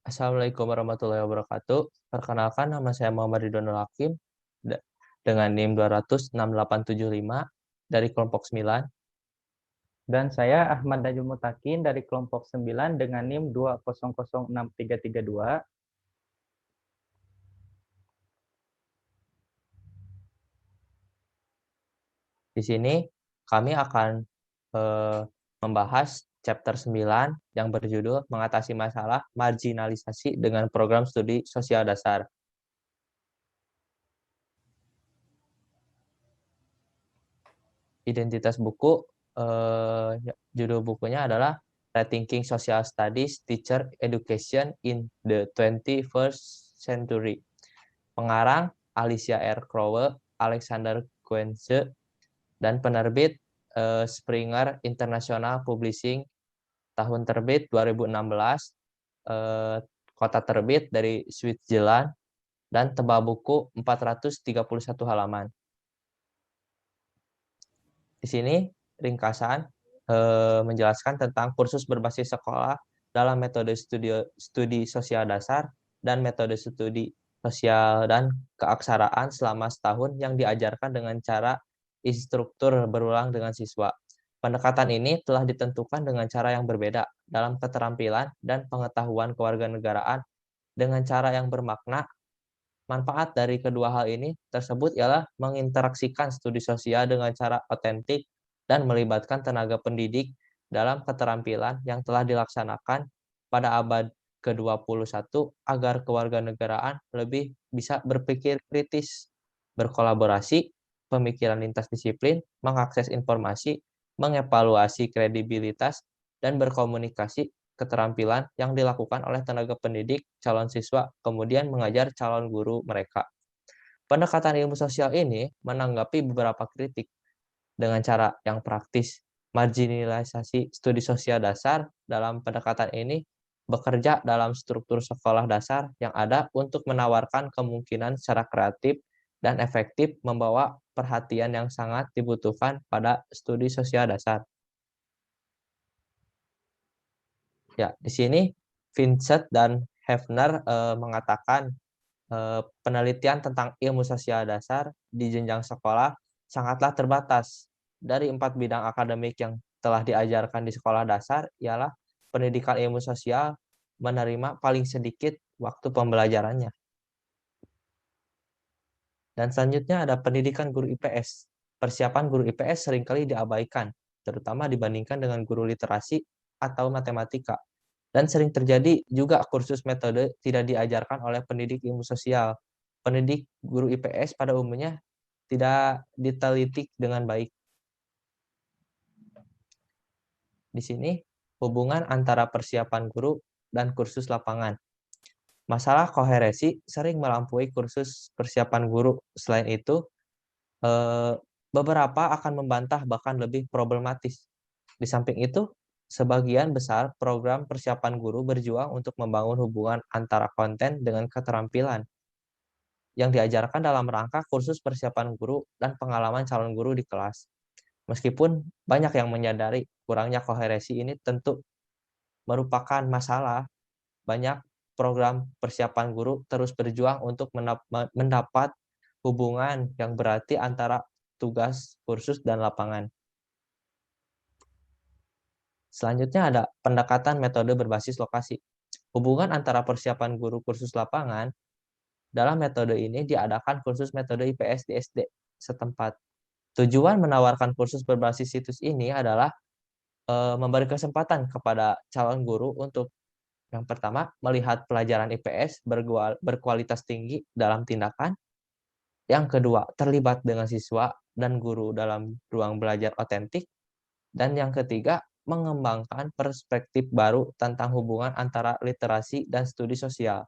Assalamualaikum warahmatullahi wabarakatuh. Perkenalkan, nama saya Muhammad Ridwanul Hakim dengan NIM 2068875 dari kelompok 9. Dan saya Ahmad Najul Mutakin dari kelompok 9 dengan NIM 2006332. Di sini kami akan membahas chapter 9 yang berjudul Mengatasi Masalah Marginalisasi dengan Program Studi Sosial Dasar. Identitas buku, judul bukunya adalah Rethinking Social Studies Teacher Education in the 21st Century. Pengarang Alicia R. Crowell, Alexander Guenze, dan penerbit Springer International Publishing, tahun terbit 2016, kota terbit dari Switzerland, dan tebal buku 431 halaman. Di sini ringkasan menjelaskan tentang kursus berbasis sekolah dalam metode studi sosial dasar dan metode studi sosial dan keaksaraan selama setahun yang diajarkan dengan cara instruktur berulang dengan siswa. Pendekatan ini telah ditentukan dengan cara yang berbeda dalam keterampilan dan pengetahuan kewarganegaraan dengan cara yang bermakna. Manfaat dari kedua hal ini tersebut ialah menginteraksikan studi sosial dengan cara otentik dan melibatkan tenaga pendidik dalam keterampilan yang telah dilaksanakan pada abad ke-21 agar kewarganegaraan lebih bisa berpikir kritis, berkolaborasi, pemikiran lintas disiplin, mengakses informasi, mengevaluasi kredibilitas, dan berkomunikasi. Keterampilan yang dilakukan oleh tenaga pendidik, calon siswa, kemudian mengajar calon guru mereka. Pendekatan ilmu sosial ini menanggapi beberapa kritik dengan cara yang praktis. Marginalisasi studi sosial dasar dalam pendekatan ini bekerja dalam struktur sekolah dasar yang ada untuk menawarkan kemungkinan secara kreatif dan efektif membawa perhatian yang sangat dibutuhkan pada studi sosial dasar. Ya, di sini Vincent dan Hefner mengatakan penelitian tentang ilmu sosial dasar di jenjang sekolah sangatlah terbatas. Dari 4 bidang akademik yang telah diajarkan di sekolah dasar ialah pendidikan ilmu sosial menerima paling sedikit waktu pembelajarannya. Dan selanjutnya ada pendidikan guru IPS. Persiapan guru IPS seringkali diabaikan, terutama dibandingkan dengan guru literasi atau matematika. Dan sering terjadi juga kursus metode tidak diajarkan oleh pendidik ilmu sosial. Pendidik guru IPS pada umumnya tidak diteliti dengan baik. Di sini hubungan antara persiapan guru dan kursus lapangan. Masalah koherensi sering melampaui kursus persiapan guru. Selain itu, beberapa akan membantah bahkan lebih problematis. Di samping itu, sebagian besar program persiapan guru berjuang untuk membangun hubungan antara konten dengan keterampilan yang diajarkan dalam rangka kursus persiapan guru dan pengalaman calon guru di kelas. Meskipun banyak yang menyadari kurangnya koherensi ini tentu merupakan masalah, banyak program persiapan guru terus berjuang untuk mendapat hubungan yang berarti antara tugas, kursus, dan lapangan. Selanjutnya ada pendekatan metode berbasis lokasi. Hubungan antara persiapan guru kursus lapangan, dalam metode ini diadakan kursus metode IPS di SD setempat. Tujuan menawarkan kursus berbasis situs ini adalah memberi kesempatan kepada calon guru untuk yang pertama, melihat pelajaran IPS berkualitas tinggi dalam tindakan. Yang kedua, terlibat dengan siswa dan guru dalam ruang belajar otentik. Dan yang ketiga, mengembangkan perspektif baru tentang hubungan antara literasi dan studi sosial.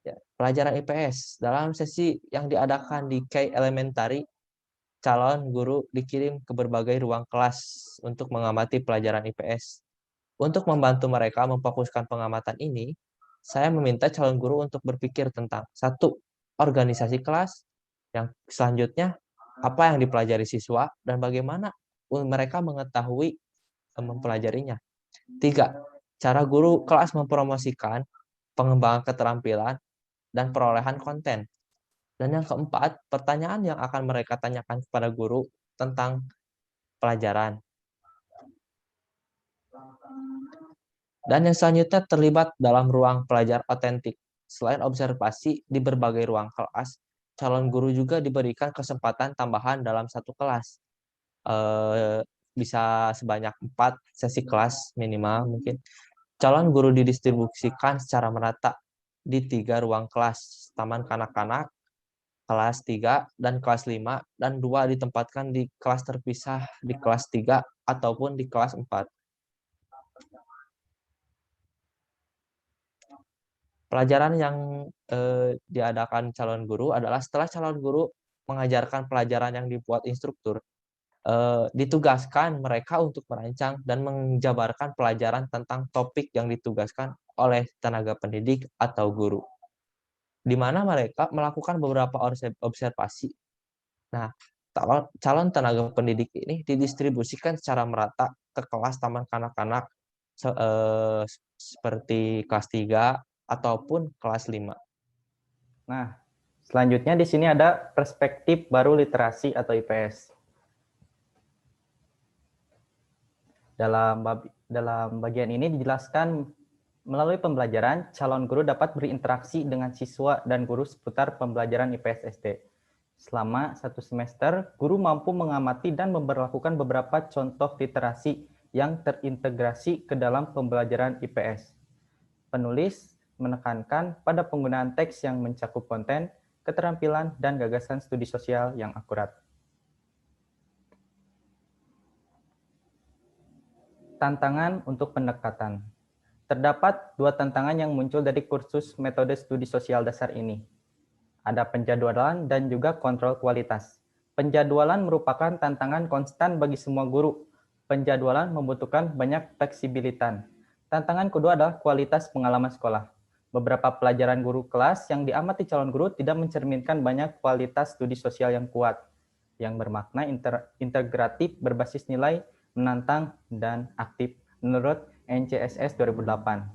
Ya, pelajaran IPS dalam sesi yang diadakan di K Elementary, calon guru dikirim ke berbagai ruang kelas untuk mengamati pelajaran IPS. Untuk membantu mereka memfokuskan pengamatan ini, saya meminta calon guru untuk berpikir tentang satu, organisasi kelas, yang selanjutnya apa yang dipelajari siswa dan bagaimana mereka mengetahui mempelajarinya. 3. Cara guru kelas mempromosikan pengembangan keterampilan dan perolehan konten. Dan yang keempat, pertanyaan yang akan mereka tanyakan kepada guru tentang pelajaran. Dan yang selanjutnya terlibat dalam ruang pelajar otentik. Selain observasi di berbagai ruang kelas, calon guru juga diberikan kesempatan tambahan dalam satu kelas. Bisa sebanyak 4 sesi kelas minimal mungkin. Calon guru didistribusikan secara merata di 3 ruang kelas, taman kanak-kanak, kelas 3 dan kelas 5, dan 2 ditempatkan di kelas terpisah di kelas 3 ataupun di kelas 4. Pelajaran yang diadakan calon guru adalah setelah calon guru mengajarkan pelajaran yang dibuat instruktur, ditugaskan mereka untuk merancang dan menjabarkan pelajaran tentang topik yang ditugaskan oleh tenaga pendidik atau guru, di mana mereka melakukan beberapa observasi. Nah, calon tenaga pendidik ini didistribusikan secara merata ke kelas taman kanak-kanak seperti kelas 3 ataupun kelas 5. Nah, selanjutnya di sini ada perspektif baru literasi atau IPS. Dalam bagian ini dijelaskan melalui pembelajaran, calon guru dapat berinteraksi dengan siswa dan guru seputar pembelajaran IPS SD. Selama 1 semester, guru mampu mengamati dan memperlakukan beberapa contoh literasi yang terintegrasi ke dalam pembelajaran IPS. Penulis menekankan pada penggunaan teks yang mencakup konten, keterampilan, dan gagasan studi sosial yang akurat. Tantangan untuk pendekatan. Terdapat 2 tantangan yang muncul dari kursus metode studi sosial dasar ini. Ada penjadwalan dan juga kontrol kualitas. Penjadwalan merupakan tantangan konstan bagi semua guru. Penjadwalan membutuhkan banyak fleksibilitas. Tantangan kedua adalah kualitas pengalaman sekolah. Beberapa pelajaran guru kelas yang diamati calon guru tidak mencerminkan banyak kualitas studi sosial yang kuat, yang bermakna integratif, berbasis nilai, menantang, dan aktif menurut NCSS 2008.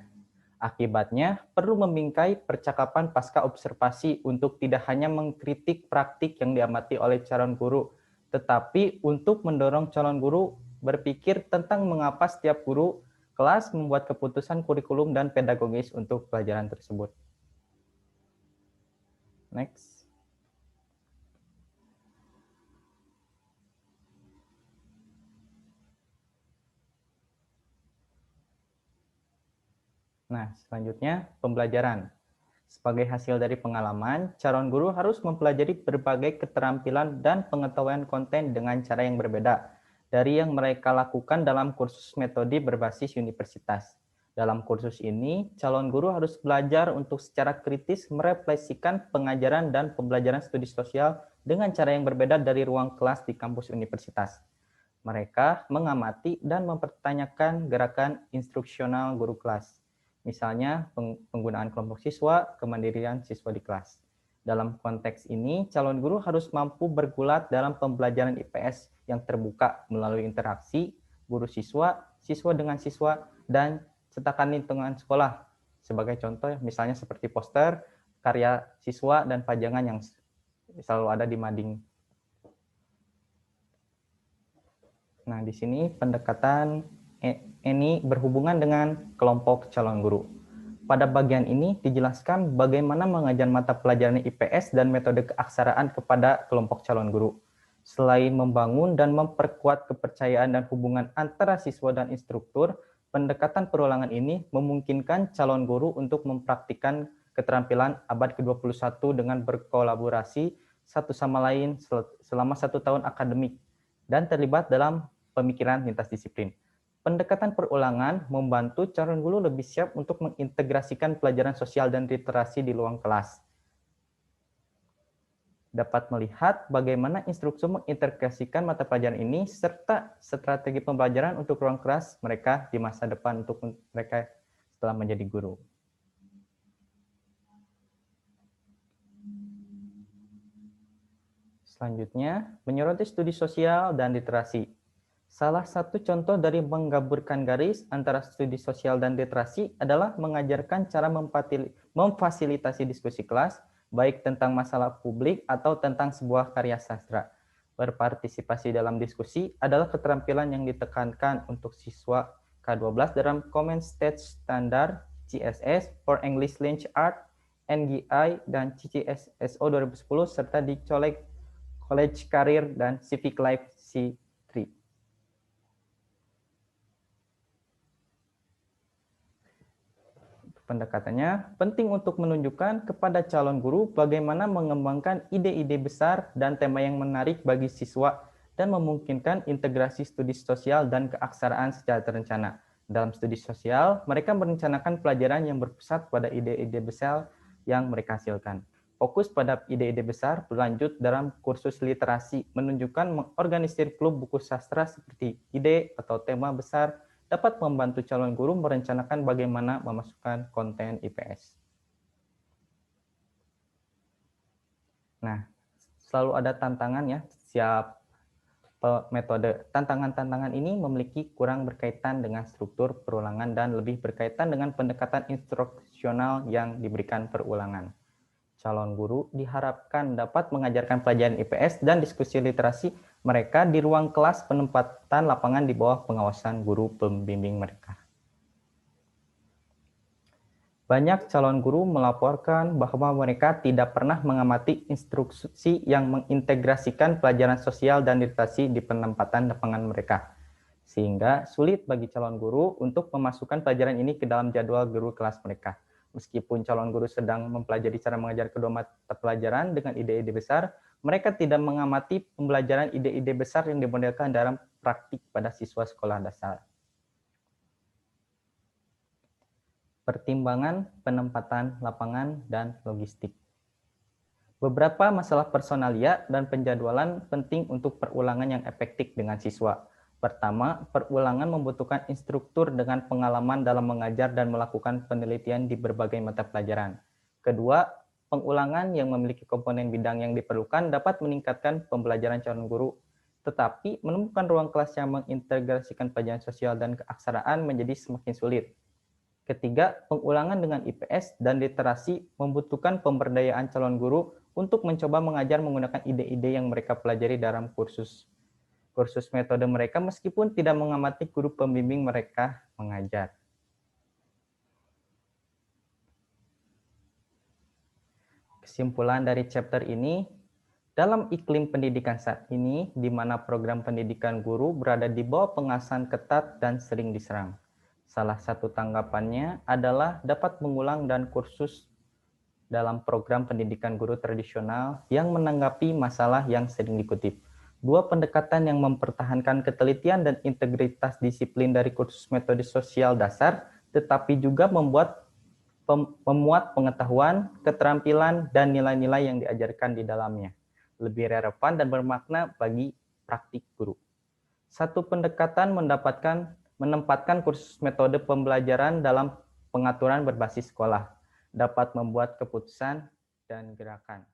Akibatnya, perlu membingkai percakapan pasca observasi untuk tidak hanya mengkritik praktik yang diamati oleh calon guru, tetapi untuk mendorong calon guru berpikir tentang mengapa setiap guru kelas membuat keputusan kurikulum dan pedagogis untuk pelajaran tersebut. Next. Nah, selanjutnya pembelajaran. Sebagai hasil dari pengalaman, calon guru harus mempelajari berbagai keterampilan dan pengetahuan konten dengan cara yang berbeda dari yang mereka lakukan dalam kursus metode berbasis universitas. Dalam kursus ini, calon guru harus belajar untuk secara kritis merefleksikan pengajaran dan pembelajaran studi sosial dengan cara yang berbeda dari ruang kelas di kampus universitas. Mereka mengamati dan mempertanyakan gerakan instruksional guru kelas. Misalnya, penggunaan kelompok siswa, kemandirian siswa di kelas. Dalam konteks ini, calon guru harus mampu bergulat dalam pembelajaran IPS yang terbuka melalui interaksi guru siswa, siswa dengan siswa, dan cetakan lingkungan sekolah. Sebagai contoh, misalnya seperti poster, karya siswa, dan pajangan yang selalu ada di mading. Nah, di sini pendekatan ini berhubungan dengan kelompok calon guru. Pada bagian ini dijelaskan bagaimana mengajar mata pelajaran IPS dan metode keaksaraan kepada kelompok calon guru. Selain membangun dan memperkuat kepercayaan dan hubungan antara siswa dan instruktur, pendekatan perulangan ini memungkinkan calon guru untuk mempraktikkan keterampilan abad ke-21 dengan berkolaborasi satu sama lain selama 1 tahun akademik dan terlibat dalam pemikiran lintas disiplin. Pendekatan perulangan membantu calon guru lebih siap untuk mengintegrasikan pelajaran sosial dan literasi di ruang kelas. Dapat melihat bagaimana instruktur mengintegrasikan mata pelajaran ini serta strategi pembelajaran untuk ruang kelas mereka di masa depan untuk mereka setelah menjadi guru. Selanjutnya, menyoroti studi sosial dan literasi. Salah satu contoh dari menggaburkan garis antara studi sosial dan literasi adalah mengajarkan cara memfasilitasi diskusi kelas, baik tentang masalah publik atau tentang sebuah karya sastra. Berpartisipasi dalam diskusi adalah keterampilan yang ditekankan untuk siswa K12 dalam Common Stage Standard CSS for English Language Art, NGI, dan CCSSO 2010, serta di College Career dan Civic Life C3. Pendekatannya penting untuk menunjukkan kepada calon guru bagaimana mengembangkan ide-ide besar dan tema yang menarik bagi siswa dan memungkinkan integrasi studi sosial dan keaksaraan secara terencana. Dalam studi sosial, mereka merencanakan pelajaran yang berpusat pada ide-ide besar yang mereka hasilkan. Fokus pada ide-ide besar berlanjut dalam kursus literasi, menunjukkan mengorganisir klub buku sastra seperti ide atau tema besar dapat membantu calon guru merencanakan bagaimana memasukkan konten IPS. Nah, selalu ada tantangan ya, siap metode. Tantangan-tantangan ini memiliki kurang berkaitan dengan struktur perulangan dan lebih berkaitan dengan pendekatan instruksional yang diberikan perulangan. Calon guru diharapkan dapat mengajarkan pelajaran IPS dan diskusi literasi mereka di ruang kelas penempatan lapangan di bawah pengawasan guru pembimbing mereka. Banyak calon guru melaporkan bahwa mereka tidak pernah mengamati instruksi yang mengintegrasikan pelajaran sosial dan literasi di penempatan lapangan mereka, sehingga sulit bagi calon guru untuk memasukkan pelajaran ini ke dalam jadwal guru kelas mereka. Meskipun calon guru sedang mempelajari cara mengajar kedua mata pelajaran dengan ide-ide besar, mereka tidak mengamati pembelajaran ide-ide besar yang dimodelkan dalam praktik pada siswa sekolah dasar. Pertimbangan penempatan lapangan dan logistik. Beberapa masalah personalia dan penjadwalan penting untuk perulangan yang efektif dengan siswa. Pertama, perulangan membutuhkan instruktur dengan pengalaman dalam mengajar dan melakukan penelitian di berbagai mata pelajaran. Kedua, pengulangan yang memiliki komponen bidang yang diperlukan dapat meningkatkan pembelajaran calon guru, tetapi menemukan ruang kelas yang mengintegrasikan pelajaran sosial dan keaksaraan menjadi semakin sulit. Ketiga, pengulangan dengan IPS dan literasi membutuhkan pemberdayaan calon guru untuk mencoba mengajar menggunakan ide-ide yang mereka pelajari dalam kursus metode mereka meskipun tidak mengamati guru pembimbing mereka mengajar. Kesimpulan dari chapter ini, dalam iklim pendidikan saat ini, di mana program pendidikan guru berada di bawah pengawasan ketat dan sering diserang. Salah satu tanggapannya adalah dapat mengulang dan kursus dalam program pendidikan guru tradisional yang menanggapi masalah yang sering dikutip. Dua pendekatan yang mempertahankan ketelitian dan integritas disiplin dari kursus metode sosial dasar, tetapi juga memuat pengetahuan, keterampilan, dan nilai-nilai yang diajarkan di dalamnya. Lebih relevan dan bermakna bagi praktik guru. Satu pendekatan menempatkan kursus metode pembelajaran dalam pengaturan berbasis sekolah, dapat membuat keputusan dan gerakan.